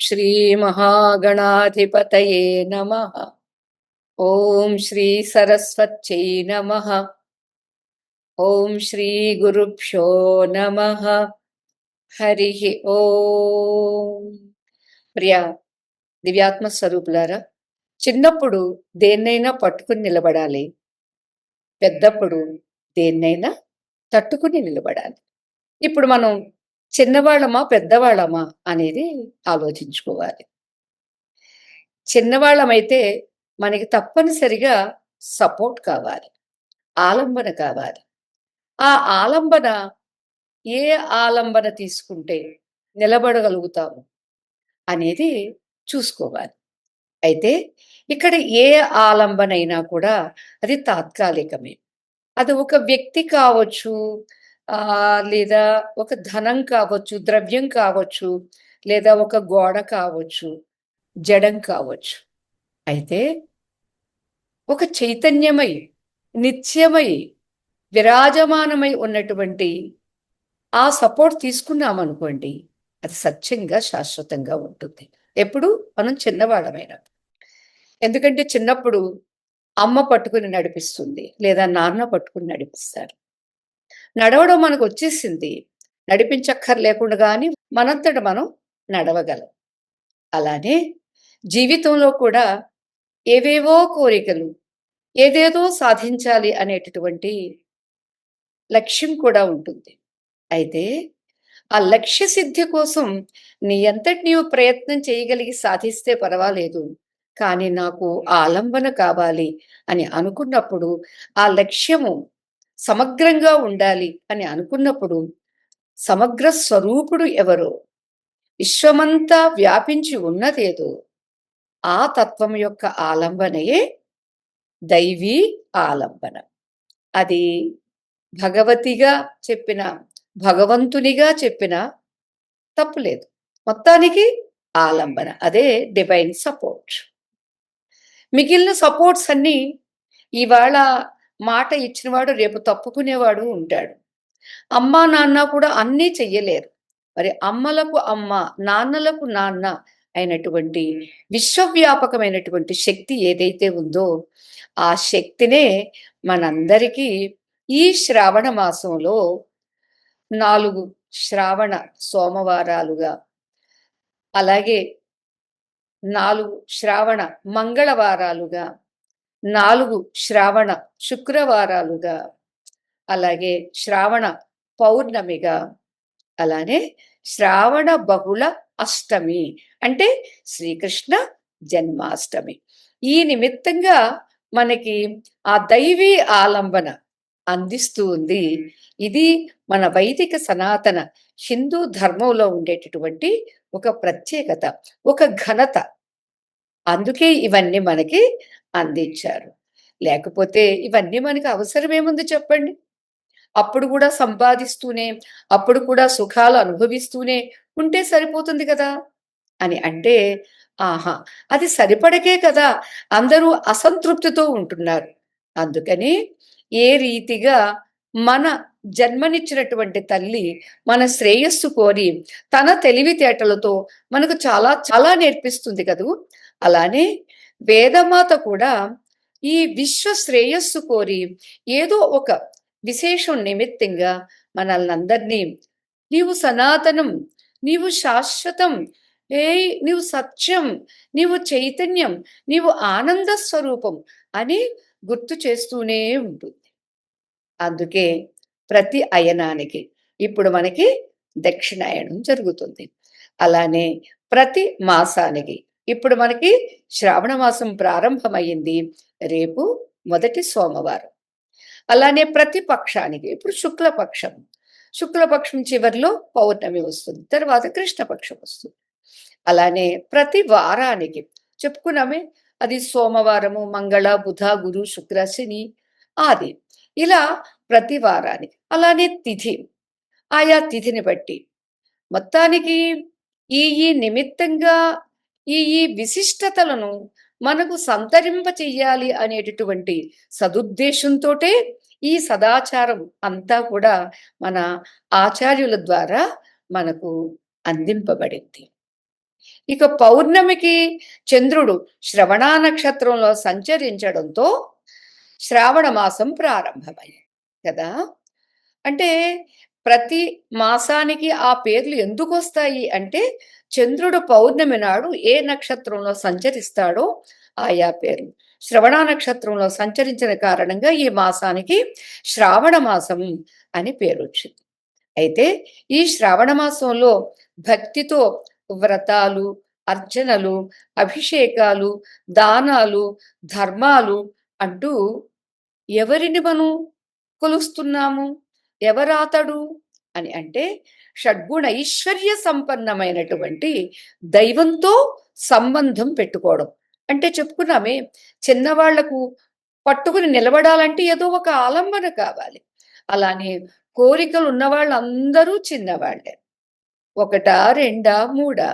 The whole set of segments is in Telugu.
శ్రీ మహాగణాధిపతయే నమః. ఓం శ్రీ సరస్వత్యై నమః. ఓం శ్రీ గురుభ్యో నమః. హరి ఓం. ప్రియ దివ్యాత్మ స్వరూపులారా, చిన్నప్పుడు దేన్నైనా పట్టుకుని నిలబడాలి, పెద్దప్పుడు దేన్నైనా తట్టుకుని నిలబడాలి. ఇప్పుడు మనం చిన్నవాళ్ళమా పెద్దవాళ్ళమా అనేది ఆలోచించుకోవాలి. చిన్నవాళ్ళమైతే మనకి తప్పనిసరిగా సపోర్ట్ కావాలి, ఆలంబన కావాలి. ఆ ఆలంబన ఏ ఆలంబన తీసుకుంటే నిలబడగలుగుతాము అనేది చూసుకోవాలి. అయితే ఇక్కడ ఏ ఆలంబనైనా కూడా అది తాత్కాలికమే. అది ఒక వ్యక్తి కావచ్చు, లేదా ఒక ధనం కావచ్చు, ద్రవ్యం కావచ్చు, లేదా ఒక గోడ కావచ్చు, జడం కావచ్చు. అయితే ఒక చైతన్యమై, నిత్యమై, విరాజమానమై ఉన్నటువంటి ఆ సపోర్ట్ తీసుకున్నామనుకోండి, అది సత్యంగా, శాశ్వతంగా ఉంటుంది. ఎప్పుడు మనం చిన్నవాళ్ళమైనప్పుడు. ఎందుకంటే చిన్నప్పుడు అమ్మ పట్టుకుని నడిపిస్తుంది, లేదా నాన్న పట్టుకుని నడిపిస్తారు. నడవడం మనకొచ్చేసింది. నడిపించక్కర్లేకుండా గాని మనంతట మనం నడవగలం. అలానే జీవితంలో కూడా ఏవేవో కోరికలు, ఏదేదో సాధించాలి అనేటటువంటి లక్ష్యం కూడా ఉంటుంది. అయితే ఆ లక్ష్య సిద్ధి కోసం నీ అంతట నీవు ప్రయత్నం చేయగలిగి సాధిస్తే పర్వాలేదు. కానీ నాకు ఆలంబన కావాలి అని అనుకున్నప్పుడు, ఆ లక్ష్యము సమగ్రంగా ఉండాలి అని అనుకున్నప్పుడు, సమగ్ర స్వరూపుడు ఎవరో, విశ్వమంతా వ్యాపించి ఉన్నదేదో, ఆ తత్వం యొక్క ఆలంబనయే దైవీ ఆలంబన. అది భగవతిగా చెప్పిన, భగవంతునిగా చెప్పిన తప్పులేదు. మొత్తానికి ఆలంబన. అదే డివైన్ సపోర్ట్. మిగిలిన సపోర్ట్స్ అన్నీ ఇవాళ మాట ఇచ్చినవాడు రేపు తప్పుకునేవాడు ఉంటాడు. అమ్మా, నాన్న కూడా అన్నీ చెయ్యలేరు. మరి అమ్మలకు అమ్మ, నాన్నలకు నాన్న అయినటువంటి విశ్వవ్యాపకమైనటువంటి శక్తి ఏదైతే ఉందో, ఆ శక్తినే మనందరికీ ఈ శ్రావణ మాసంలో 4 శ్రావణ సోమవారాలుగా, అలాగే 4 శ్రావణ మంగళవారాలుగా, 4 శ్రావణ శుక్రవారాలుగా, అలాగే శ్రావణ పౌర్ణమిగా, అలానే శ్రావణ బహుళ అష్టమి అంటే శ్రీకృష్ణ జన్మాష్టమి. ఈ నిమిత్తంగా మనకి ఆ దైవీ ఆలంబన అందిస్తూ ఉంది. ఇది మన వైదిక సనాతన హిందూ ధర్మంలో ఉండేటటువంటి ఒక ప్రత్యేకత, ఒక ఘనత. అందుకే ఇవన్నీ మనకి అందించారు. లేకపోతే ఇవన్నీ మనకి అవసరమేముంది చెప్పండి? అప్పుడు కూడా సంపాదిస్తూనే, అప్పుడు కూడా సుఖాలు అనుభవిస్తూనే ఉంటే సరిపోతుంది కదా! అని అంటే, ఆహా! అది సరిపడకే కదా అందరూ అసంతృప్తితో ఉంటున్నారు. అందుకని ఏ రీతిగా మన జన్మనిచ్చినటువంటి తల్లి మన శ్రేయస్సు కోరి తన తెలివితేటలతో మనకు చాలా చాలా నేర్పిస్తుంది కదూ! అలానే వేదమాత కూడా ఈ విశ్వ శ్రేయస్సు కోరి ఏదో ఒక విశేషం నిమిత్తంగా మనల్నందరినీ నీవు సనాతనం, నీవు శాశ్వతం, నీవు సత్యం, నీవు చైతన్యం, నీవు ఆనంద స్వరూపం అని గుర్తు చేస్తూనే ఉంటుంది. అందుకే ప్రతి అయనానికి ఇప్పుడు మనకి దక్షిణాయనం జరుగుతుంది. అలానే ప్రతి మాసానికి ఇప్పుడు మనకి శ్రావణ మాసం ప్రారంభమయ్యింది. రేపు మొదటి సోమవారం. అలానే ప్రతి పక్షానికి ఇప్పుడు శుక్లపక్షం. శుక్లపక్షం చివరిలో పౌర్ణమి వస్తుంది. తర్వాత కృష్ణపక్షం వస్తుంది. అలానే ప్రతి వారానికి చెప్పుకున్నామే, అది సోమవారము, మంగళ, బుధ, గురు, శుక్ర, శని, ఆది. ఇలా ప్రతి వారానికి. అలానే తిథి, ఆయా తిథిని బట్టి. మొత్తానికి ఈ నిమిత్తంగా ఈ విశిష్టతలను మనకు సంతరింప చెయ్యాలి అనేటటువంటి సదుద్దేశంతోటే ఈ సదాచారం అంతా కూడా మన ఆచార్యుల ద్వారా మనకు అందింపబడింది. ఇక పౌర్ణమికి చంద్రుడు శ్రవణ నక్షత్రంలో సంచరించడంతో శ్రావణ మాసం ప్రారంభమైంది కదా! అంటే ప్రతి మాసానికి ఆ పేర్లు ఎందుకొస్తాయి అంటే, చంద్రుడు పౌర్ణమి నాడు ఏ నక్షత్రంలో సంచరిస్తాడో ఆయా పేర్లు. శ్రవణ నక్షత్రంలో సంచరించిన కారణంగా ఈ మాసానికి శ్రావణ మాసం అని పేరొచ్చింది. అయితే ఈ శ్రావణ మాసంలో భక్తితో వ్రతాలు, అర్చనలు, అభిషేకాలు, దానాలు, ధర్మాలు అంటూ ఎవరిని మనం కొలుస్తున్నాము? ఎవరాతడు అని అంటే షడ్గుణ ఐశ్వర్య సంపన్నమైనటువంటి దైవంతో సంబంధం పెట్టుకోవడం. అంటే చెప్పుకున్నామే చిన్నవాళ్లకు పట్టుకుని నిలబడాలంటే ఏదో ఒక ఆలంబన కావాలి. అలానే కోరికలు ఉన్నవాళ్ళందరూ చిన్నవాళ్ళే. ఒకటా, రెండా, మూడా?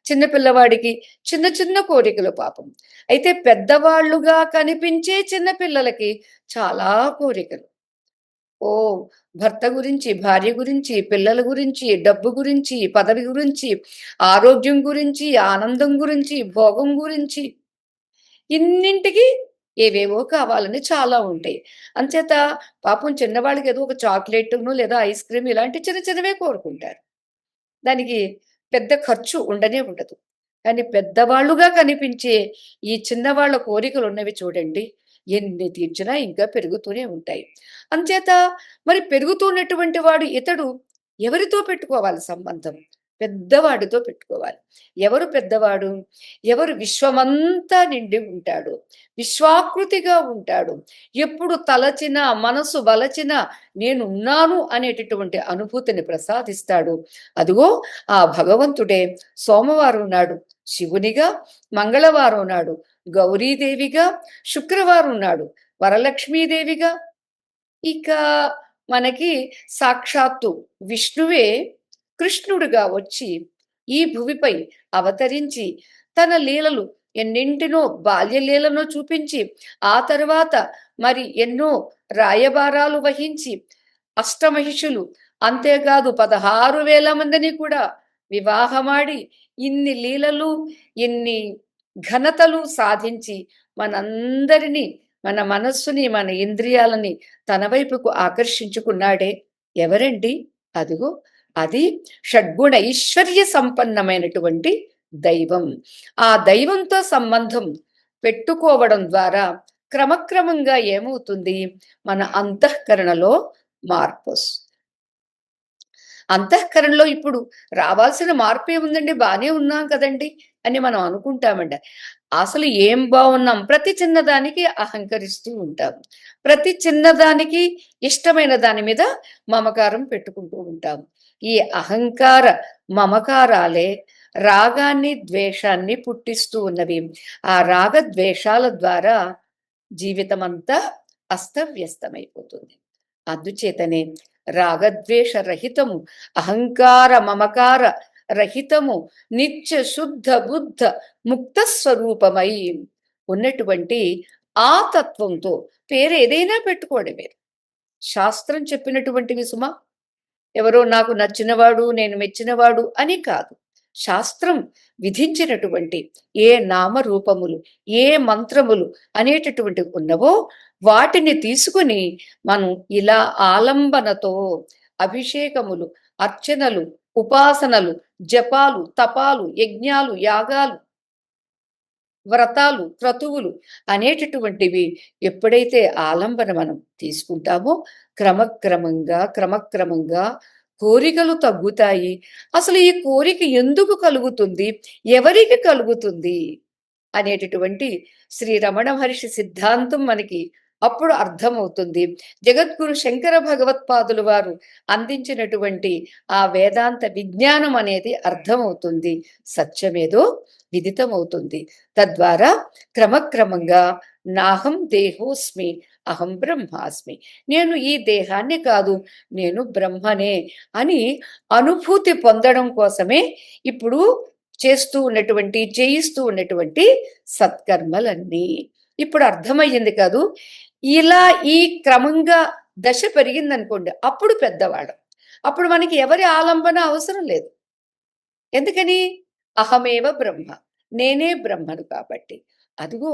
చిన్న పిల్లవాడికి చిన్న చిన్న కోరికలు పాపం. అయితే పెద్దవాళ్ళుగా కనిపించే చిన్న పిల్లలకి చాలా కోరికలు. ఓహ్! భర్త గురించి, భార్య గురించి, పిల్లల గురించి, డబ్బు గురించి, పదవి గురించి, ఆరోగ్యం గురించి, ఆనందం గురించి, భోగం గురించి ఇన్నింటికి ఏవేవో కావాలని చాలా ఉంటాయి. అంచేత పాపం చిన్నవాళ్ళకి ఏదో ఒక చాక్లెటునో లేదా ఐస్ క్రీమ్ ఇలాంటి చిన్న చిన్నవే కోరుకుంటారు. దానికి పెద్ద ఖర్చు ఉండనే ఉండదు. కానీ పెద్దవాళ్ళుగా కనిపించే ఈ చిన్నవాళ్ళ కోరికలున్నవి చూడండి. ఎన్ని తీర్చినా ఇంకా పెరుగుతూనే ఉంటాయి. అంచేత మరి పెరుగుతున్నటువంటి వాడు ఇతడు ఎవరితో పెట్టుకోవాలి సంబంధం? పెద్దవాడితో పెట్టుకోవాలి. ఎవరు పెద్దవాడు? ఎవరు విశ్వమంతా నిండి ఉంటాడు. విశ్వాకృతిగా ఉంటాడు. ఎప్పుడు తలచినా, మనసు వలచినా నేనున్నాను అనేటటువంటి అనుభూతిని ప్రసాదిస్తాడు. అదిగో ఆ భగవంతుడే సోమవారం నాడు శివునిగా, మంగళవారం నాడు గౌరీదేవిగా, శుక్రవారం నాడు వరలక్ష్మీదేవిగా, ఇక మనకి సాక్షాత్తు విష్ణువే కృష్ణుడుగా వచ్చి ఈ భువిపై అవతరించి తన లీలలు ఎన్నింటినో బాల్య లీలను చూపించి ఆ తరువాత మరి ఎన్నో రాయబారాలు వహించి అష్టమహిషులు అంతేకాదు 16,000 మందిని కూడా వివాహమాడి ఇన్ని లీలలు ఇన్ని ఘనతలు సాధించి మనందరినీ మన మనస్సుని మన ఇంద్రియాలని తన వైపుకు ఆకర్షించుకున్నాడే ఎవరండి? అదిగో అది షడ్గుణ ఐశ్వర్య సంపన్నమైనటువంటి దైవం. ఆ దైవంతో సంబంధం పెట్టుకోవడం ద్వారా క్రమక్రమంగా ఏమవుతుంది? మన అంతఃకరణలో మార్పొస్తుంది. అంతఃకరణలో ఇప్పుడు రావాల్సిన మార్పేముందండి? బానే ఉన్నాం కదండీ! అని మనం అనుకుంటామండి. అసలు ఏం బావున్నాం? ప్రతి చిన్నదానికి అహంకరిస్తూ ఉంటాం. ప్రతి చిన్నదానికి ఇష్టమైన దాని మీద మమకారం పెట్టుకుంటూ ఉంటాం. ఈ అహంకార మమకారాలే రాగాన్ని, ద్వేషాన్ని పుట్టిస్తూ ఉన్నవి. ఆ రాగ ద్వేషాల ద్వారా జీవితమంతా అస్తవ్యస్తమైపోతుంది. అందుచేతనే రాగద్వేష రహితము, అహంకార మమకార రహితము, నిత్య శుద్ధ బుద్ధ ముక్త స్వరూపమై ఉన్నటువంటి ఆ తత్వంతో పేరు ఏదైనా పెట్టుకోండి మీరు. శాస్త్రం చెప్పినటువంటివి సుమా. ఎవరో నాకు నచ్చినవాడు, నేను మెచ్చినవాడు అని కాదు. శాస్త్రం విధించినటువంటి ఏ నామరూపములు, ఏ మంత్రములు అనేటటువంటివి ఉన్నవో వాటిని తీసుకొని మనం ఇలా ఆలంబనతో అభిషేకములు, అర్చనలు, ఉపాసనలు, జపాలు, తపాలు, యజ్ఞాలు, యాగాలు, వ్రతాలు, క్రతువులు అనేటటువంటివి ఎప్పుడైతే ఆలంబన మనం తీసుకుంటామో క్రమక్రమంగా కోరికలు తగ్గుతాయి. అసలు ఈ కోరిక ఎందుకు కలుగుతుంది? ఎవరికి కలుగుతుంది? అనేటటువంటి శ్రీ రమణ మహర్షి సిద్ధాంతం మనకి అప్పుడు అర్థమవుతుంది. జగద్గురు శంకర భగవత్పాదులు వారు అందించినటువంటి ఆ వేదాంత విజ్ఞానం అనేది అర్థమవుతుంది. సత్యమేదో విదితమవుతుంది. తద్వారా క్రమక్రమంగా నాహం దేహోస్మి అహం బ్రహ్మాస్మి. నేను ఈ దేహాన్ని కాదు, నేను బ్రహ్మనే అని అనుభూతి పొందడం కోసమే ఇప్పుడు చేయిస్తూ ఉన్నటువంటి సత్కర్మలన్నీ. ఇప్పుడు అర్థమయ్యింది కాదు. ఇలా ఈ క్రమంగా దశ పెరిగిందనుకోండి, అప్పుడు పెద్దవాళ్ళం. అప్పుడు మనకి ఎవరి ఆలంబన అవసరం లేదు. ఎందుకని? అహమేవ బ్రహ్మ, నేనే బ్రహ్మను కాబట్టి. అదిగో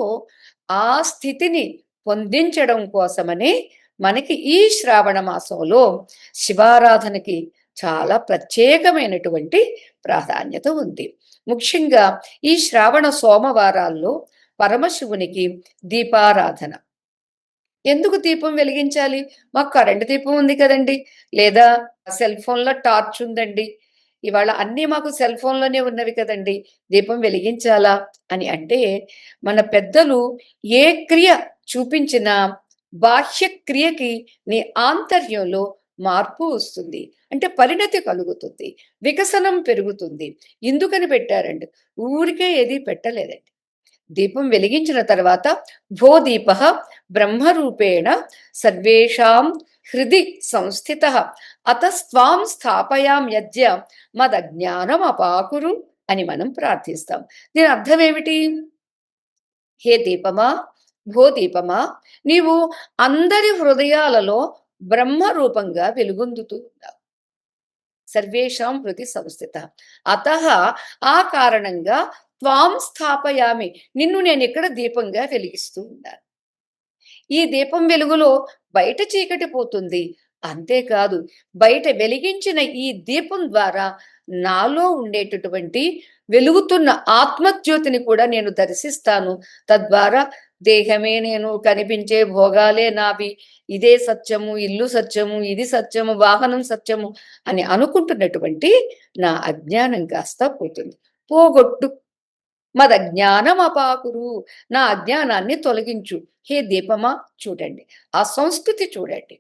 ఆ స్థితిని పొందించడం కోసమని మనకి ఈ శ్రావణ మాసంలో శివారాధనకి చాలా ప్రత్యేకమైనటువంటి ప్రాధాన్యత ఉంది. ముఖ్యంగా ఈ శ్రావణ సోమవారాల్లో పరమశివునికి దీపారాధన. ఎందుకు దీపం వెలిగించాలి? మాకు కరెంటు దీపం ఉంది కదండీ! లేదా సెల్ ఫోన్‌లో టార్చ్ ఉందండి. ఇవాళ అన్నీ మాకు సెల్ ఫోన్‌లోనే ఉన్నవి కదండీ! దీపం వెలిగించాలా? అని అంటే, మన పెద్దలు ఏ క్రియ చూపించినా బాహ్య క్రియకి నీ ఆంతర్యంలో మార్పు వస్తుంది. అంటే పరిణతి కలుగుతుంది. వికసనం పెరుగుతుంది. ఇందుకని పెట్టారండి. ఊరికే ఏది పెట్టలేదండి. దీపం వెలిగించిన తర్వాత భో దీప బ్రహ్మరూపేణ సర్వేషాం హృది సంస్థిత అతస్త్వాం స్థాపయాం యజ్ఞ మదజ్ఞానం అపాకురు అని మనం ప్రార్థిస్తాం. దీని అర్థం ఏమిటి? హే దీపమా, భో దీపమా, నీవు అందరి హృదయాలలో బ్రహ్మ రూపంగా వెలుగొందుతూ ఉన్నావు. సర్వేషాం హృది సంస్థిత అత ఆ కారణంగా త్వాం స్థాపయామి, నిన్ను నేను ఇక్కడ దీపంగా వెలిగిస్తూ ఉన్నాను. ఈ దీపం వెలుగులో బయట చీకటి పోతుంది. అంతేకాదు, బయట వెలిగించిన ఈ దీపం ద్వారా నాలో ఉండేటటువంటి వెలుగుతున్న ఆత్మజ్యోతిని కూడా నేను దర్శిస్తాను. తద్వారా దేహమే నేను, కనిపించే భోగాలే నావి, ఇదే సత్యము, ఇల్లు సత్యము, ఇది సత్యము, వాహనం సత్యము అని అనుకుంటున్నటువంటి నా అజ్ఞానం కాస్త పోతుంది. పోగొట్టు మదజ్ఞానమపాకురు, నా అజ్ఞానాన్ని తొలగించు. హే దీపమా, చూడండి ఆ సంస్కృతి చూడండి.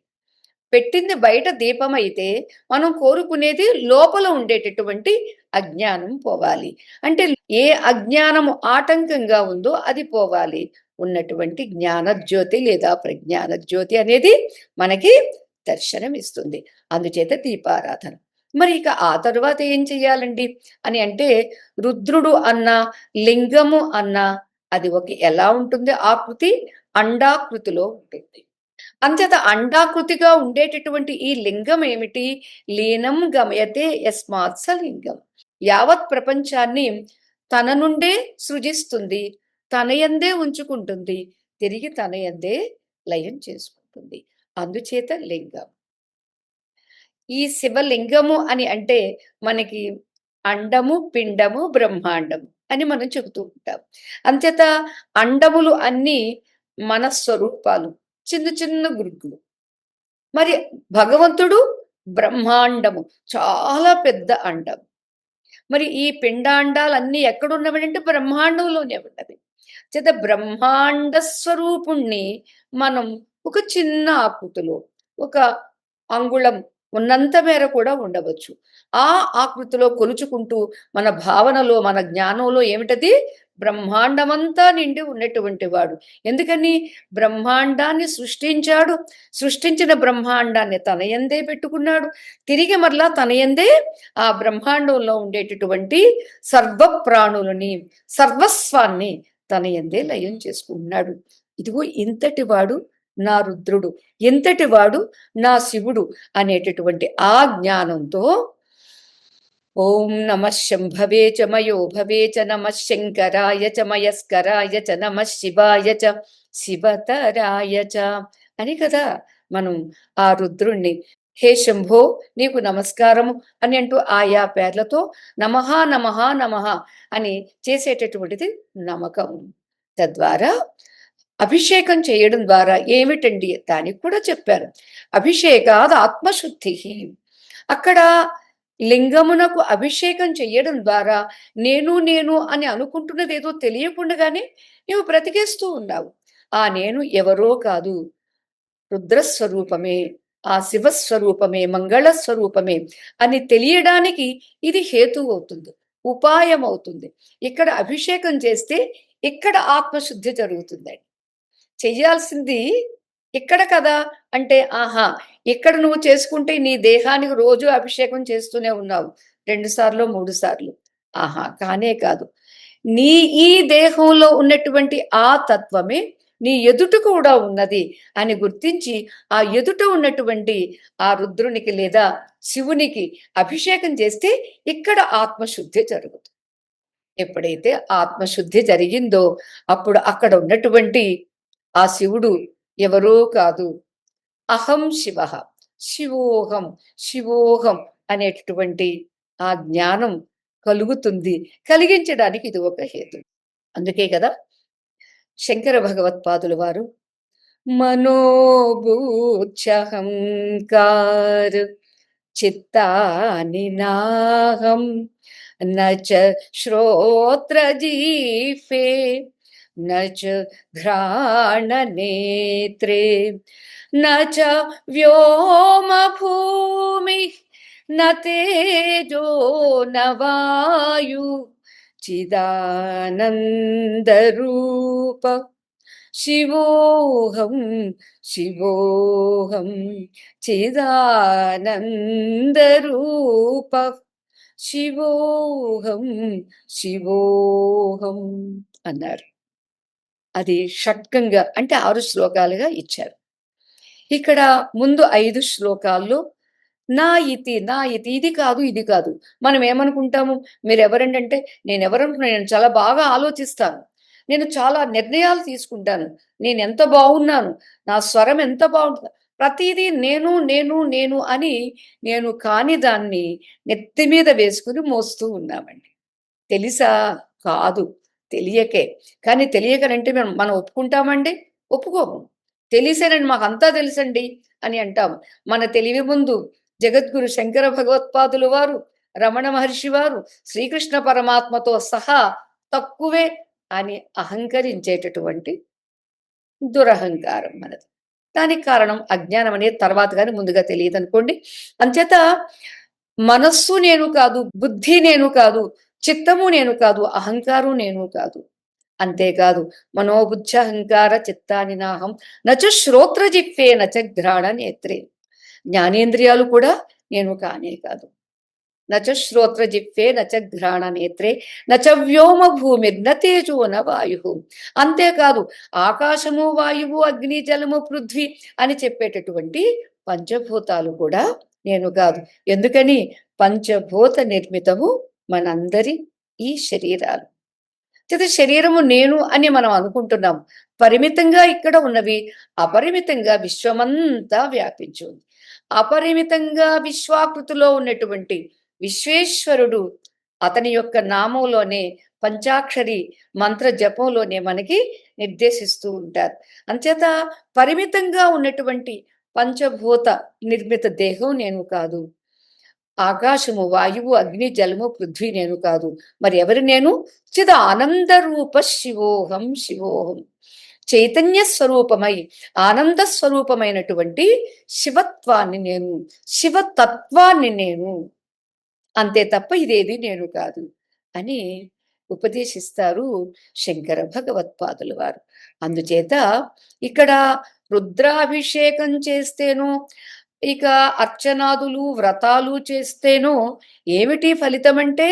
పెట్టింది బయట దీపమైతే మనం కోరుకునేది లోపల ఉండేటటువంటి అజ్ఞానం పోవాలి. అంటే ఏ అజ్ఞానము ఆటంకంగా ఉందో అది పోవాలి. ఉన్నటువంటి జ్ఞానజ్యోతి లేదా ప్రజ్ఞాన జ్యోతి అనేది మనకి దర్శనమిస్తుంది. అందుచేత దీపారాధన. మరి ఇక ఆ తరువాత ఏం చెయ్యాలండి అని అంటే, రుద్రుడు అన్న, లింగము అన్న అది ఒక ఎలా ఉంటుంది ఆకృతి? అండాకృతిలో ఉంటుంది. అంచేత అండాకృతిగా ఉండేటటువంటి ఈ లింగం ఏమిటి? లీనం గమయతే యస్మాత్ స లింగం. యావత్ ప్రపంచాన్ని తన నుండే సృజిస్తుంది. తన యందే ఉంచుకుంటుంది. తిరిగి తన యందే లయం చేసుకుంటుంది. అందుచేత లింగం. ఈ శివలింగము అని అంటే మనకి అండము, పిండము, బ్రహ్మాండము అని మనం చెబుతూ ఉంటాం. అంచేత అండములు అన్నీ మన స్వరూపాలు. చిన్న చిన్న గురుకులు. మరి భగవంతుడు బ్రహ్మాండము. చాలా పెద్ద అండం. మరి ఈ పిండాండాలన్నీ ఎక్కడున్నవంటే బ్రహ్మాండంలోనే ఉన్నవి. చేత బ్రహ్మాండ స్వరూపుణ్ణి మనం ఒక చిన్న ఆకృతిలో, ఒక అంగుళం ఉన్నంత మేర కూడా ఉండవచ్చు. ఆ ఆకృతిలో కొలుచుకుంటూ మన భావనలో, మన జ్ఞానంలో ఏమిటది? బ్రహ్మాండమంతా నిండి ఉన్నటువంటి వాడు. ఎందుకని? బ్రహ్మాండాన్ని సృష్టించాడు. సృష్టించిన బ్రహ్మాండాన్ని తన యందే పెట్టుకున్నాడు. తిరిగి మరలా తన యందే ఆ బ్రహ్మాండంలో ఉండేటటువంటి సర్వ ప్రాణులని, సర్వస్వాన్ని తన యందే లయం చేసుకుంటున్నాడు. ఇదిగో ఇంతటి వాడు నా రుద్రుడు, ఇంతటి వాడు నా శివుడు అనేటటువంటి ఆ జ్ఞానంతో ఓం నమః శంభవే చ మయో భవే చ నమః శంకరాయ చ మయస్కరాయ చ నమః శివాయ చ శివతరాయ చ అని కదా మనం ఆ రుద్రుణ్ణి హే శంభో నీకు నమస్కారము అని అంటూ ఆయా పేర్లతో నమః నమః నమః అని చేసేటటువంటిది నమ్మకం. తద్వారా అభిషేకం చేయడం ద్వారా ఏమిటండి దానికి కూడా చెప్పారు. అభిషేకాద్ ఆత్మశుద్ధి. అక్కడ లింగమునకు అభిషేకం చెయ్యడం ద్వారా నేను నేను అని అనుకుంటున్నది ఏదో తెలియకుండానే నీవు బ్రతికేస్తూ ఉన్నావు. ఆ నేను ఎవరో కాదు, రుద్రస్వరూపమే, ఆ శివస్వరూపమే, మంగళస్వరూపమే అని తెలియడానికి ఇది హేతువు అవుతుంది, ఉపాయం అవుతుంది. ఇక్కడ అభిషేకం చేస్తే ఇక్కడ ఆత్మశుద్ధి జరుగుతుందండి. చెయ్యాల్సింది ఇక్కడ కదా అంటే, ఆహా! ఇక్కడ నువ్వు చేసుకుంటే నీ దేహానికి రోజు అభిషేకం చేస్తూనే ఉన్నావు. 2 సార్లో, 3 సార్లు. ఆహా! కానే కాదు. నీ ఈ దేహంలో ఉన్నటువంటి ఆ తత్వమే నీ ఎదుట కూడా ఉన్నది అని గుర్తించి, ఆ ఎదుట ఉన్నటువంటి ఆ రుద్రునికి లేదా శివునికి అభిషేకం చేస్తే ఇక్కడ ఆత్మశుద్ధి జరుగుతుంది. ఎప్పుడైతే ఆత్మశుద్ధి జరిగిందో అప్పుడు అక్కడ ఉన్నటువంటి ఆ శివుడు ఎవరో కాదు, అహం శివః, శివోహం, శివోహం అనేటటువంటి ఆ జ్ఞానం కలుగుతుంది. కలిగించడానికి ఇది ఒక హేతు. అందుకే కదా శంకర భగవత్పాదుల వారు మనోబుచ్చహంకార్ చిత్తాని నాహం నచ శ్రోత్రజీఫే నచ ఘ్రాణనేత్రే నచ వ్యోమభూమి న తేజో న వాయు చిదానందరూప శివోహం శివోహం చిదానందరూప శివోహం శివోహం అన్నారు. అది షట్కంగా అంటే 6 శ్లోకాలుగా ఇచ్చారు. ఇక్కడ ముందు 5 శ్లోకాల్లో నా ఇతి, నా ఇతి, ఇది కాదు, ఇది కాదు. మనం ఏమనుకుంటాము, మీరెవరండి అంటే, నేనెవరనుకున్నాను, నేను చాలా బాగా ఆలోచిస్తాను. నేను చాలా నిర్ణయాలు తీసుకుంటాను. నేనెంత బాగున్నాను, నా స్వరం ఎంత బావుంటుందో, ప్రతీదీ నేను, నేను, నేను అని నేను కాని దాన్ని నెత్తి మీద వేసుకొని మోస్తూ ఉన్నామండి. తెలిసా? కాదు. తెలియకే. కానీ తెలియకనంటే మనం మనం ఒప్పుకుంటామండి? ఒప్పుకోము. తెలిసేనండి మాకంతా తెలుసండి అని అంటాం. మన తెలివి ముందు జగద్గురు శంకర భగవత్పాదులు వారు, రమణ మహర్షి వారు, శ్రీకృష్ణ పరమాత్మతో సహా తక్కువే అని అహంకరించేటటువంటి దురహంకారం మనది. దానికి కారణం అజ్ఞానం అనేది తర్వాత గాని ముందుగా తెలియదనుకోండి. అంచేత మనస్సు నేను కాదు, బుద్ధి నేను కాదు, చిత్తము నేను కాదు, అహంకారం నేను కాదు. అంతేకాదు మనోబుద్ధహంకార చిత్తాని నాహం నచ శ్రోత్రజిహ్వే నచ ఘ్రాణ నేత్రే. జ్ఞానేంద్రియాలు కూడా నేను కానే కాదు. నచ శ్రోత్రజిహ్వే నచ ఘ్రాణ నేత్రే నచ వ్యోమ భూమిర్న తేజో న వాయు. అంతేకాదు ఆకాశము, వాయువు, అగ్ని, జలము, పృథ్వీ అని చెప్పేటటువంటి పంచభూతాలు కూడా నేను కాదు. ఎందుకని పంచభూత నిర్మితము మనందరి ఈ శరీరాలు. చేత శరీరము నేను అని మనం అనుకుంటున్నాం. పరిమితంగా ఇక్కడ ఉన్నవి అపరిమితంగా విశ్వమంతా వ్యాపించి ఉంది. అపరిమితంగా విశ్వాకృతిలో ఉన్నటువంటి విశ్వేశ్వరుడు అతని యొక్క నామంలోనే పంచాక్షరి మంత్ర జపంలోనే మనకి నిర్దేశిస్తూ ఉంటారు. అంచేత పరిమితంగా ఉన్నటువంటి పంచభూత నిర్మిత దేహం నేను కాదు. ఆకాశము, వాయువు, అగ్ని, జలము, పృథ్వీ నేను కాదు. మరి ఎవరు నేను? చిద ఆనంద రూప శివోహం శివోహం. చైతన్య స్వరూపమై ఆనంద స్వరూపమైనటువంటి శివత్వాన్ని నేను, శివతత్వాన్ని నేను. అంతే తప్ప ఇదేది నేను కాదు అని ఉపదేశిస్తారు శంకర భగవత్పాదుల వారు. అందుచేత ఇక్కడ రుద్రాభిషేకం చేస్తేనో, ఇక అర్చనాదులు, వ్రతాలు చేస్తేనో ఏమిటి ఫలితమంటే,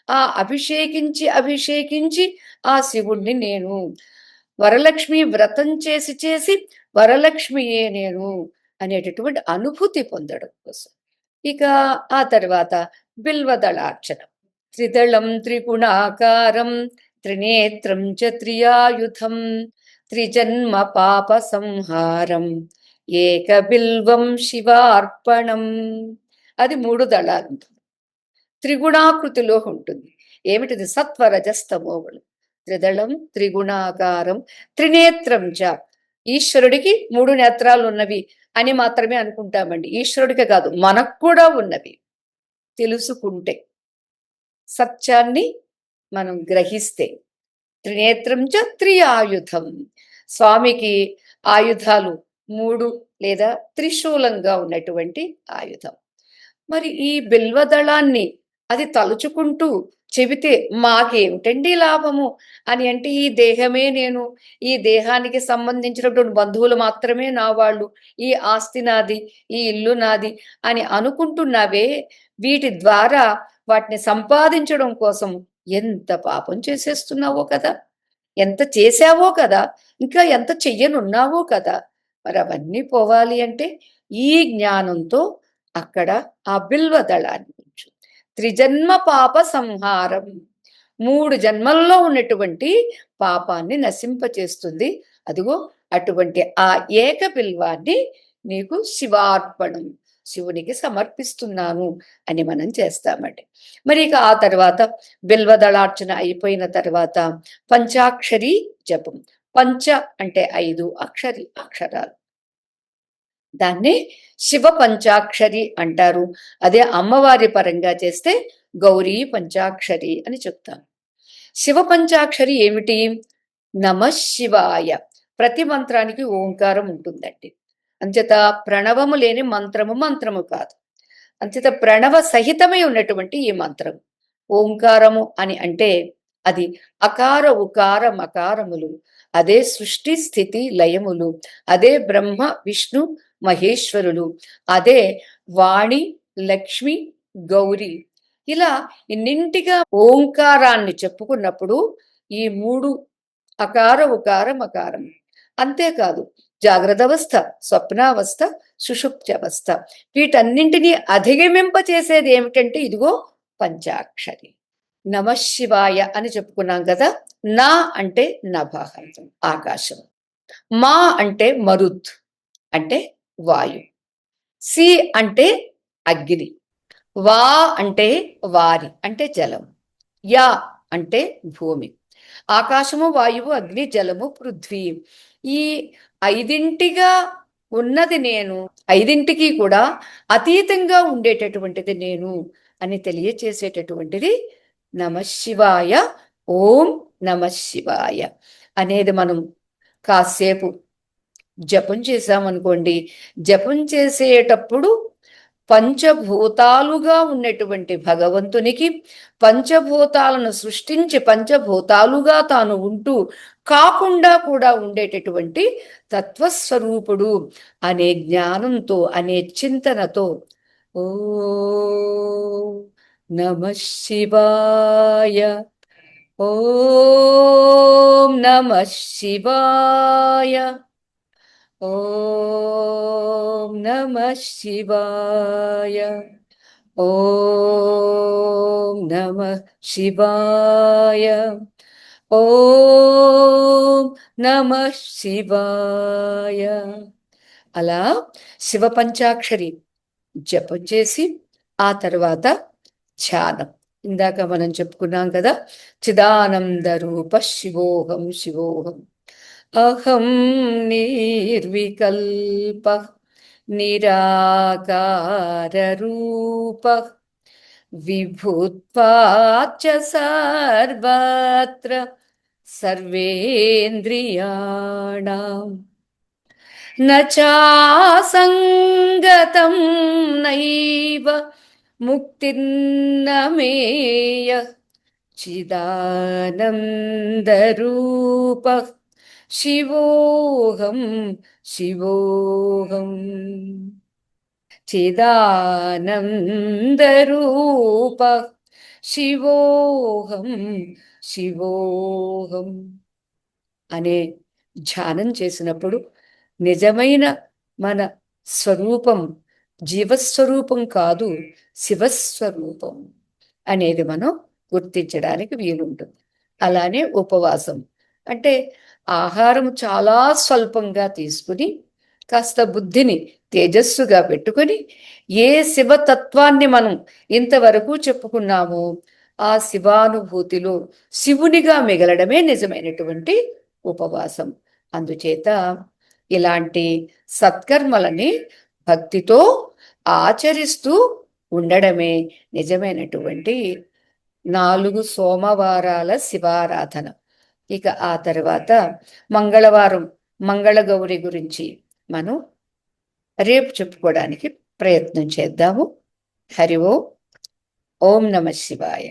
ఆ అభిషేకించి, అభిషేకించి ఆ శివుణ్ణి నేను, వరలక్ష్మి వ్రతం చేసి, చేసి వరలక్ష్మియే నేను అనేటటువంటి అనుభూతి పొందడం కోసం. ఇక ఆ తర్వాత బిల్వదళార్చన. త్రిదళం త్రిగుణాకారం త్రినేత్రం చ త్రియాయుధం త్రిజన్మ పాప సంహారం ఏక బిల్వం శివార్పణం. అది 3 దళాలు ఉంటుంది. త్రిగుణాకృతిలో ఉంటుంది. ఏమిటిది? సత్వరజస్తమోగులు. త్రిదళం త్రిగుణాకారం త్రినేత్రం చ. ఈశ్వరుడికి 3 నేత్రాలు ఉన్నవి అని మాత్రమే అనుకుంటామండి. ఈశ్వరుడికి కాదు, మనకు కూడా ఉన్నవి. తెలుసుకుంటే, సత్యాన్ని మనం గ్రహిస్తే. త్రినేత్రం చ త్రియాయుధం. స్వామికి ఆయుధాలు 3 లేదా త్రిశూలంగా ఉన్నటువంటి ఆయుధం. మరి ఈ బిల్వదళాన్ని అది తలుచుకుంటూ చెబితే మాకేమిటండి లాభము అని అంటే, ఈ దేహమే నేను, ఈ దేహానికి సంబంధించినటువంటి బంధువులు మాత్రమే నా వాళ్ళు, ఈ ఆస్తి నాది, ఈ ఇల్లు నాది అని అనుకుంటున్నావే, వీటి ద్వారా వాటిని సంపాదించడం కోసం ఎంత పాపం చేసేస్తున్నావో కదా, ఎంత చేశావో కదా, ఇంకా ఎంత చెయ్యనున్నావో కదా. మరి అవన్నీ పోవాలి అంటే ఈ జ్ఞానంతో అక్కడ ఆ బిల్వ దళాన్ని ఉంచు. త్రిజన్మ పాప సంహారం. 3 జన్మల్లో ఉన్నటువంటి పాపాన్ని నశింపచేస్తుంది. అదిగో అటువంటి ఆ ఏక బిల్వాన్ని నీకు శివార్పణం, శివునికి సమర్పిస్తున్నాను అని మనం చేస్తామండి. మరి ఇక ఆ తర్వాత బిల్వదళార్చన అయిపోయిన తర్వాత పంచాక్షరి జపం. పంచ అంటే 5 అక్షరాలు. దాన్ని శివ పంచాక్షరి అంటారు. అదే అమ్మవారి పరంగా చేస్తే గౌరీ పంచాక్షరి అని చెప్తాం. శివ పంచాక్షరి ఏమిటి? నమఃశివాయ. ప్రతి మంత్రానికి ఓంకారం ఉంటుందండి. అంచేత ప్రణవము లేని మంత్రము కాదు. అంచేత ప్రణవ సహితమై ఉన్నటువంటి ఈ మంత్రం. ఓంకారము అని అంటే అది అకార ఉకార మకారములు, అదే సృష్టి స్థితి లయములు, అదే బ్రహ్మ విష్ణు మహేశ్వరులు, అదే వాణి లక్ష్మి గౌరి. ఇలా ఇన్నింటిగా ఓంకారాన్ని చెప్పుకున్నప్పుడు ఈ 3 అకార ఉకార మకారం. అంతేకాదు జాగ్రత్త అవస్థ, స్వప్నావస్థ, సుషుప్త్యవస్థ, వీటన్నింటినీ అధిగమింపచేసేది ఏమిటంటే ఇదిగో పంచాక్షరి. నమఃశివాయ అని చెప్పుకున్నాం కదా. నా అంటే నభః, ఆకాశం. మా అంటే మరుత్ అంటే వాయు. సి అంటే అగ్ని. వా అంటే వారి అంటే జలం. యా అంటే భూమి. ఆకాశము వాయువు అగ్ని జలము పృథ్వీ. ఈ 5ంటిగా ఉన్నది నేను, 5ంటికి కూడా అతీతంగా ఉండేటటువంటిది నేను అని తెలియచేసేటటువంటిది నమఃశివాయ. ఓం నమఃశివాయ అనేది మనం కాసేపు జపం చేశామనుకోండి. జపం చేసేటప్పుడు పంచభూతాలుగా ఉన్నటువంటి భగవంతునికి, పంచభూతాలను సృష్టించి పంచభూతాలుగా తాను ఉంటూ కాకుండా కూడా ఉండేటటువంటి తత్వస్వరూపుడు అనే జ్ఞానంతో, అనే చింతనతో ఓ నమః శివాయ, ఓం నమః శివాయ, ఓం నమః శివాయ, ఓం నమః శివాయ, ఓం నమః శివాయ. అలా శివ పంచాక్షరి జపం చేసి ఆ తర్వాత ధ్యానం. ఇందాక మనం చెప్పుకున్నాం కదా, చిదానంద రూప శివోహం శివోహం, అహం నిర్వికల్ప నిరాకార రూప విభూత్వాచ సర్వత్ర సర్వేంద్రియాణాం నచాసంగతం నైవ ముక్తిర్నమేయ చిదానందరూప శివోహం శివోహం. చిదానందరూప శివోహం శివోహం అనే ధ్యానం చేసినప్పుడు నిజమైన మన స్వరూపం జీవస్వరూపం కాదు, శివస్వరూపం అనేది మనం గుర్తించడానికి వీలుంటుంది. అలానే ఉపవాసం అంటే ఆహారం చాలా స్వల్పంగా తీసుకుని కాస్త బుద్ధిని తేజస్సుగా పెట్టుకొని ఏ శివతత్వాన్ని మనం ఇంతవరకు చెప్పుకున్నామో ఆ శివానుభూతిలో శివునిగా మిగలడమే నిజమైనటువంటి ఉపవాసం. అందుచేత ఇలాంటి సత్కర్మలని భక్తితో ఆచరిస్తూ ఉండడమే నిజమైనటువంటి 4 సోమవారాల శివారాధన. ఇక ఆ తర్వాత మంగళవారం మంగళగౌరి గురించి మనం రేపు చెప్పుకోవడానికి ప్రయత్నం చేద్దాము. హరి ఓం. ఓం నమః శివాయ.